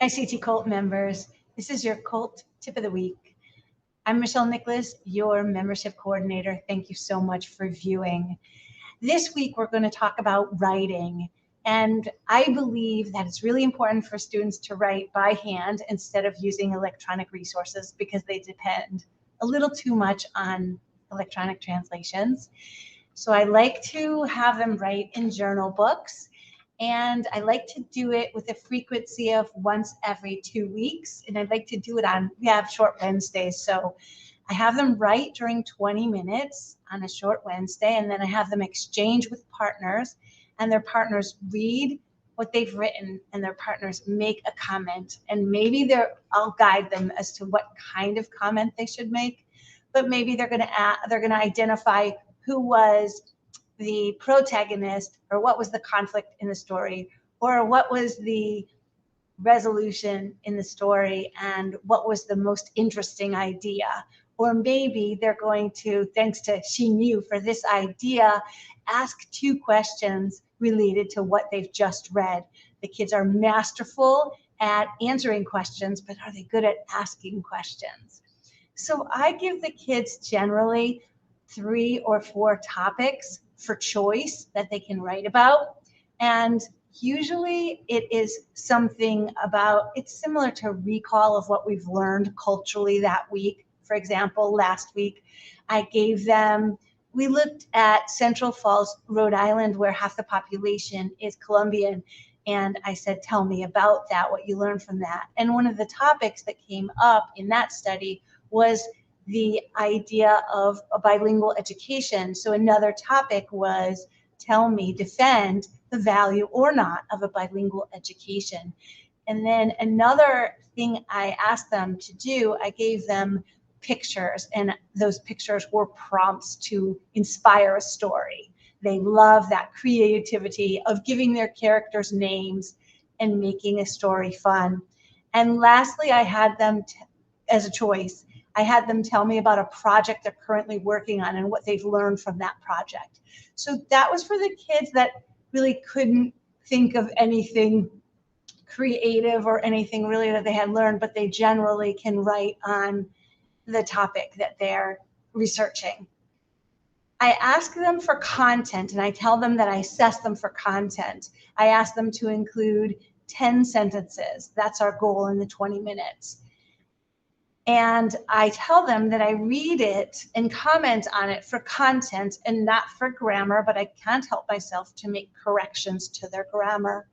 Hi, CT Colt members. This is your Colt Tip of the Week. I'm Michelle Nicklas, your membership coordinator. Thank you so much for viewing. This week, we're going to talk about writing. And I believe that it's really important for students to write by hand instead of using electronic resources because they depend a little too much on electronic translations. So I like to have them write in journal books. And I like to do it with a frequency of once every 2 weeks. And I'd like to do it we have short Wednesdays. So I have them write during 20 minutes on a short Wednesday, and then I have them exchange with partners, and their partners read what they've written, and their partners make a comment. And maybe I'll guide them as to what kind of comment they should make, but maybe they're going to identify who was the protagonist, or what was the conflict in the story, or what was the resolution in the story, and what was the most interesting idea. Or maybe they're going to, thanks to She Knew for this idea, ask 2 questions related to what they've just read. The kids are masterful at answering questions, but are they good at asking questions? So I give the kids generally 3 or 4 topics for choice that they can write about. And usually it is something about, it's similar to recall of what we've learned culturally that week. For example, last week we looked at Central Falls, Rhode Island, where half the population is Colombian. And I said, tell me about that, what you learned from that. And one of the topics that came up in that study was the idea of a bilingual education. So another topic was, tell me, defend the value or not of a bilingual education. And then another thing I asked them to do, I gave them pictures, and those pictures were prompts to inspire a story. They love that creativity of giving their characters names and making a story fun. And lastly, I had them, as a choice, I had them tell me about a project they're currently working on and what they've learned from that project. So that was for the kids that really couldn't think of anything creative or anything really that they had learned, but they generally can write on the topic that they're researching. I ask them for content, and I tell them that I assess them for content. I ask them to include 10 sentences. That's our goal in the 20 minutes. And I tell them that I read it and comment on it for content and not for grammar, but I can't help myself to make corrections to their grammar.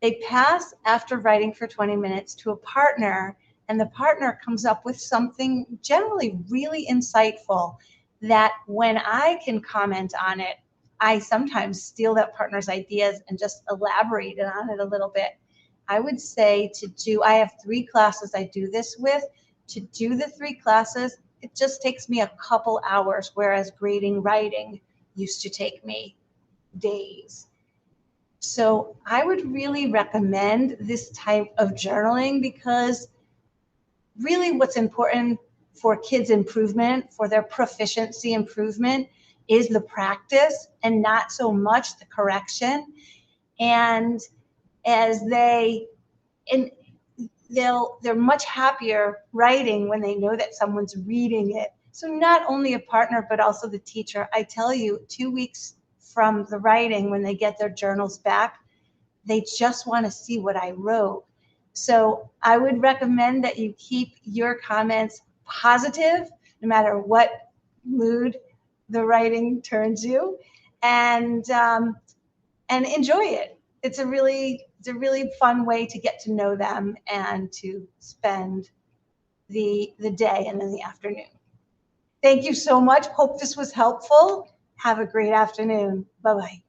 They pass after writing for 20 minutes to a partner, and the partner comes up with something generally really insightful that when I can comment on it, I sometimes steal that partner's ideas and just elaborate on it a little bit. I would say I have 3 classes I do this with. To do the 3 classes, it just takes me a couple hours, whereas grading writing used to take me days. So I would really recommend this type of journaling, because really what's important for kids' improvement, for their proficiency improvement, is the practice and not so much the correction. And they're much happier writing when they know that someone's reading it. So not only a partner, but also the teacher. I tell you, 2 weeks from the writing, when they get their journals back, they just want to see what I wrote. So I would recommend that you keep your comments positive, no matter what mood the writing turns you, and enjoy it. It's a really fun way to get to know them and to spend the day and then the afternoon. Thank you so much. Hope this was helpful. Have a great afternoon. Bye-bye.